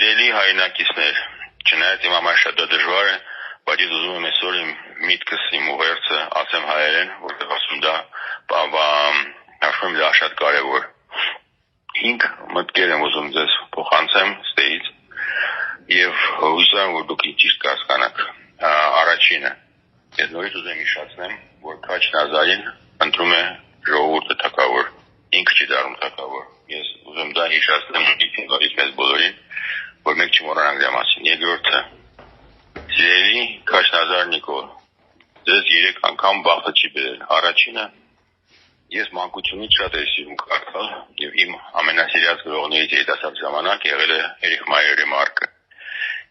Սիրելի հայրենակիցներ, չնայած իմ համար շատ դժվար է, բայց ես ուզում եմ այսօր իմ միտքս, իմ ուղերձը ասեմ հայերեն, որտեղ ասում դա հաշվում դա շատ կարևոր։ 5 մտքեր եմ ուզում ձեզ փոխանցեմ ստեից եւ հույսով եմ, որ դուք ճիշտ կհասկանաք։ Առաջինը, ես նորից ուզում եմ հիշեցնեմ, որ Քաչ Նազարին ընտրում է ժողովուրդը թագավոր, ինքը չի դառնում թագավոր։ Ես ուզում դա հիշեցնեմ մեզ բոլորին, որ մենք չմոռանանք դրա մասին։ Երկրորդը, սիրելի Քաչ Նազար Նիկոլ, ձեզ 3 անգամ բախտը չի բերել։ Առաջինը, ես մանկությունից շատ եմ սիրում կարդալ եւ իմ ամենասիրած գրողներից երիտասարդ ժամանակ եղել է Էրիխ Մայերի Մարկը։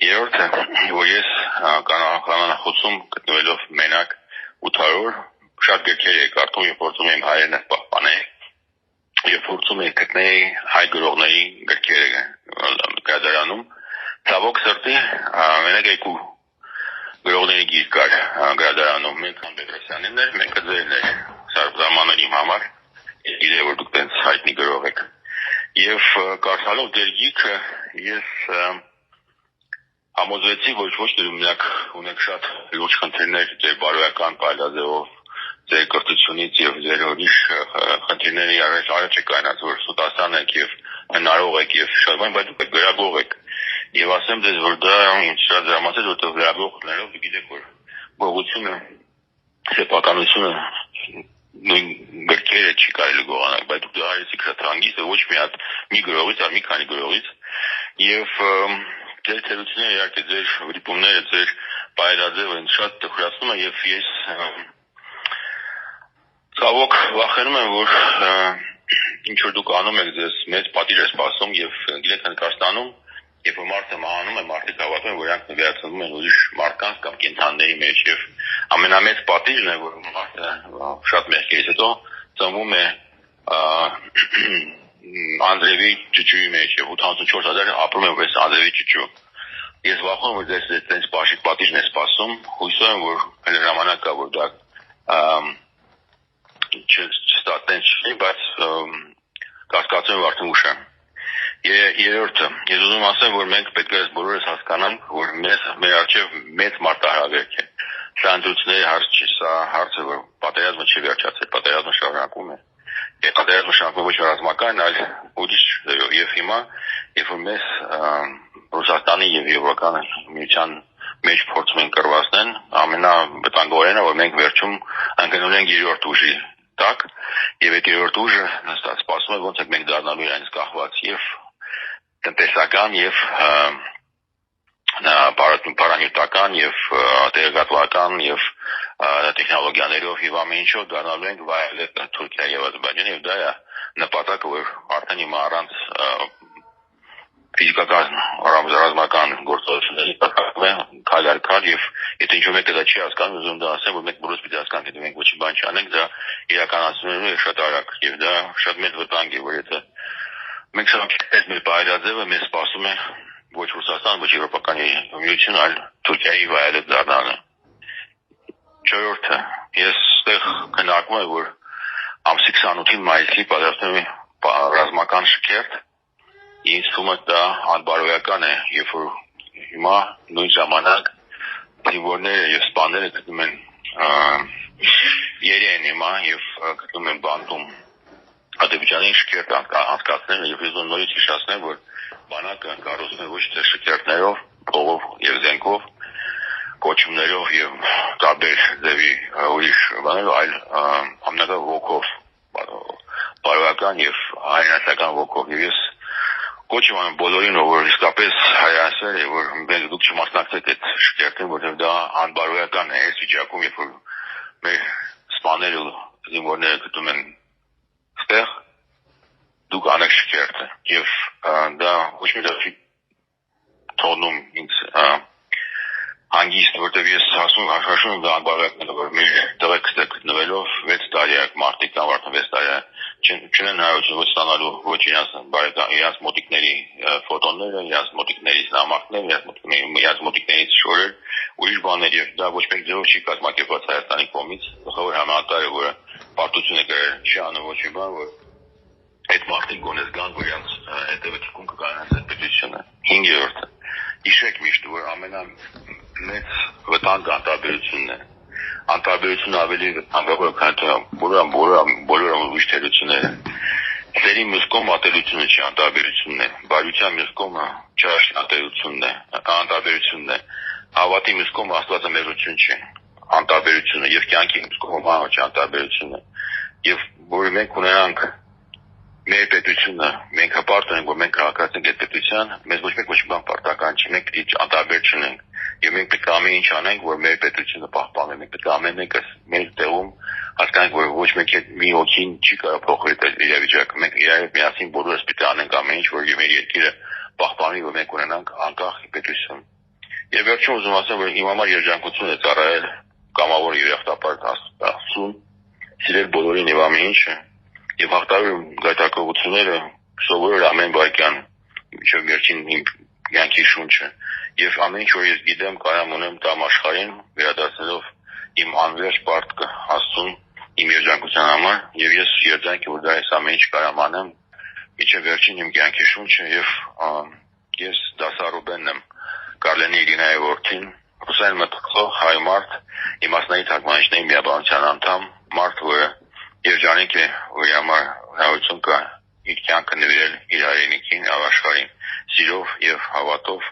Երրորդը, որ ես կանանախոսում գտնվելով մենակ 800 շատ գրքեր եմ կարդում եւ փորձում եմ հայերենը պահպանել եւ փորձում եմ գտնել հայ գրողների գրքերը գրադարանում։ Ցավոք սրտի մենակ 2 գրողների գիրք կար գրադարանում, մեկը Պետրոսյանն էր, մեկը ձերն էր, Սարբզամանն իմ համար, գիտեմ որ դուք տենց հայտնի գրող եք։ Եվ կարդալով ձեր գիրքը ես համոզվեցի, որ ոչ թե դուք ունեք շատ լուրջ խնդիրներ ձեր բարոյական պայլաձևով, ձեր կրթությունից եւ ձեր ուրիշ խնդիրների առաջ եք կայնած, որ սուտասան եք եւ հնարող եք եւ շատ բան, բայց դուք գրագող եք։ Եվ ասեմ ձեզ, որ դա ինձ շատ դրամացել, որտեղ գրագողներով դուք գիտեք, որ գողությունը, սեփականությունը նույն գրքերը չի կարելի գողանալ, բայց դուք դա արեցիք շատ հանգիստ, ոչ մի հատ մի գրողից, այլ մի քանի գրողից եւ ձեր թերությունները իհարկե ձեր վրիպումները, ձեր բայրաձևը ինձ շատ տխրացնում է եւ ես ցավոք վախենում եմ, որ ինչ որ դուք անում եք ձեզ մեծ պատիժ է սպասում եւ գիտեք Հնդկաստանում, երբ որ մարդը մահանում է, մարդիկ հավատում են, որ իրանք նվիրացնում են ուրիշ մարդկանց կամ կենդանիների մեջ եւ ամենամեծ պատիժն է, որ մարդը շատ մեղքերից հետո ծնվում է Անդրեվի ճճուի մեջ եւ 84000 ապրում է որպես Անդրեվի ճճու։ Ես վախում եմ, որ ձեզ այդպես բաշիկ պատիժն է սպասում, հույսով եմ, որ հենց ժամանակ կա, որ դա չստացնի, բայց կասկածում եմ արդեն ուշ է։ Երրորդը, ես ուզում ասեմ, որ մենք պետք է բոլորս հասկանանք, որ մեր առջև մեծ մարտահրավերք է։ Սա ընտրությունների հարց չի, սա հարց է, որ պատերազմը չի վերջացել, պատերազմը շարունակվում է։ Եվ պատերազմը շարունակվում ոչ ռազմական, այլ ուրիշ ձևով։ Եվ հիմա, երբ որ մեզ Ռուսաստանի եւ Եվրոպական միության մեջ փորձում են կռվածնել, ամենավտանգավորենը, որ մենք վերջում ընկնում ենք երրորդ ուժի տակ, եւ այդ երրորդ ուժը նստած սպասում է ոնց է մենք դառնալու իրենց կախված եւ տնտեսական եւ պարանյութական եւ տեղեկատվական եւ տեխնոլոգիաներով եւ ամեն ինչով դառնալու ենք վայելել Թուրքիա եւ Ադրբեջանը եւ դա է նպատակը, որ արդեն հիմա առանց ֆիզիկական ռազմական գործողությունների քայլ եւ եթե ինչ-որ մեկը դա չի հասկանում, ուզում դա ասեմ, որ մենք բոլորս պիտի հասկանանք, եթե մենք ոչինչ բան չանենք, դա իրականացնելու է շատ արագ եւ դա շատ մեծ վտանգ է, որ եթե մենք շարունակենք մեր բայրաձևը, մեզ սպասում է ոչ Ռուսաստան, ոչ Եվրոպական միություն, այլ Թուրքիայի վայելը դառնալը։ Չորրորդը, ես այդտեղ քննարկում եմ, որ ամսի 28-ին մայիսի պատրաստում եմ ռազմական շքերթ, ինձ թվում է դա անբարոյական է, երբ որ հիմա նույն ժամանակ զինվորները եւ սպաները գտնում են Երեն հիմա եւ գտնում են բանտում Ադրբեջանի շքերթ անցկացնել եւ ես նորից հիշեցնեմ, որ բանակը կառուցվում է ոչ թե շքերթներով, փողով եւ զենքով, կոչումներով եւ տարբեր ձևի ուրիշ բաներով, այլ ամենական ոգով, բարոյական եւ հայրենասական ոգով։ Եվ ես կոչում եմ բոլորին, որ իսկապես հայրենասեր է, որ մենք դուք չմասնակցեք այդ շքերթին, որտեղ դա անբարոյական է այս վիճակում, երբ որ մեր սպաները զինվորները գտնում են այդտեղ, դուք անեք շքերթը եւ դա ոչ մի դեպքի թողնում ինձ հանգիստ, որտեղ ես ասում եմ դա անբարոյական է, որ մեր տղեկը գտնվելով 6 տարի է մարդիկ կամ արդեն 6 տարի չունեն հարություն ստանալու ոչ իրաց մոտիկների ֆոտոները, իրաց մոտիկների նամակները, իրաց մոտիկներից շորեր, ուրիշ բաներ եւ դա ոչ մեկ ձևով չի կազմակերպված Հայաստանի կողմից, գլխավոր համատարը, որը պարտություն է կրել, չի անում ոչ մի բան, որ այդ մարդիկ գոնես գան, որ իրենց հետևեցիկում կկանանց այդ պետությունը։ 5-րդը հիշեք միշտ, որ ամենամեծ վտանգը անտարբերությունն է։ Անտարբերությունը ավելի վտանգավոր է, քան բոլոր ուրիշ թերությունները։ Ձերի մյուս կողմը ատելությունը չի, անտարբերությունն է։ Բարության մյուս կողմը չարաշնատերությունն է, անտարբերությունն է։ Հավատի մյուս կողմը աստվածամերություն չի, անտարբերությունը, եւ կյանքի մյուս կողմը մանուկ չի, անտարբերությունը։ Եվ որ մենք ունենանք մեր պետությունը, մենք հպարտ ունենք, որ մենք քաղաքացիենք այդ պետության, մեզ ոչ մեկ ոչ մի բան պարտական չի, մենք պետք է անտարբեր չունենք, եւ մենք պետք է ամեն ինչ անենք, որ մեր պետությունը պահպանվի, մենք պետք է ամեն մեկը մեր տեղում հասկանանք, որ ոչ մեկ մի հոգին չի կարող փոխել այդ իրավիճակը, մենք իրար միասին բոլորս պետք է անենք ամեն ինչ, որ մեր երկիրը պահպանվի, որ մենք ունենանք անկախ պետություն։ Եվ վերջում ուզում ասեմ, որ իմ համար երջանկություն է ծառայել կամավոր երախտապար Աստծուն, սիրել բոլորին եւ ամեն ինչը, եւ հաղթահարել գայթակղությունները, սովորել ամեն վայրկյան, մինչեւ վերջին իմ կյանքի շունչը, եւ ամեն ինչ որ ես գիտեմ, կարամ ունեմ տամ աշխարհին, վերադարձնելով իմ անվերջ պարտքը Աստծուն, իմ երջանկության համար, եւ ես երջանք եմ, որ դա ես ամեն ինչ կարամ անեմ, մինչեւ վերջին իմ կյանքի շունչը, եւ ես դասարուբենն եմ, Կարլենի Իրինայի որդին, Հուսեյն մտքող հայ մարդ, իմաստնային թարգմանիչների միաբանության անդամ, մարդ, որը երջանիկ է, որի համար հնարավորություն կա իր կյանքը նվիրել իր հայրենիքին, աշխարհին, սիրով եւ հավատով,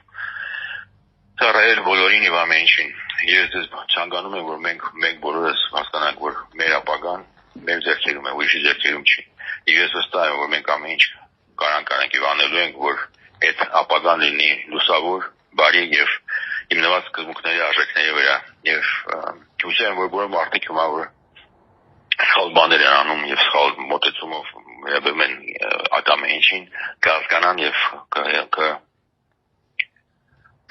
ծառայել բոլորին եւ ամեն ինչին։ Ես ձեզ ցանկանում եմ, որ մենք բոլորս հասկանանք, որ մեր ապագան մեր ձեռքերում է, ուրիշի ձեռքերում չի։ Եվ ես վստահ եմ, որ մենք ամեն ինչ կարանք եւ անելու ենք, որ այդ ապագան լինի լուսավոր, բարի եւ հիմնված սկզբունքների արժեքների վրա։ Եվ հուսով եմ, որ բոլոր մարդիկ հիմա որ սխալ բաներ են անում եւ սխալ մոտեցումով վերաբերում են այդ ամեն ինչին, կհասկանան եւ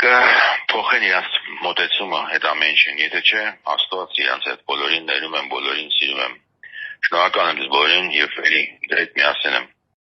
կփոխեն իրենց մոտեցումը այդ ամեն ինչին։ Եթե չէ, Աստված իրենց այդ բոլորին ներում եմ, բոլորին սիրում եմ։ Շնորհակալ եմ ձեզ բոլորին եւ էլի դրեք միասին եմ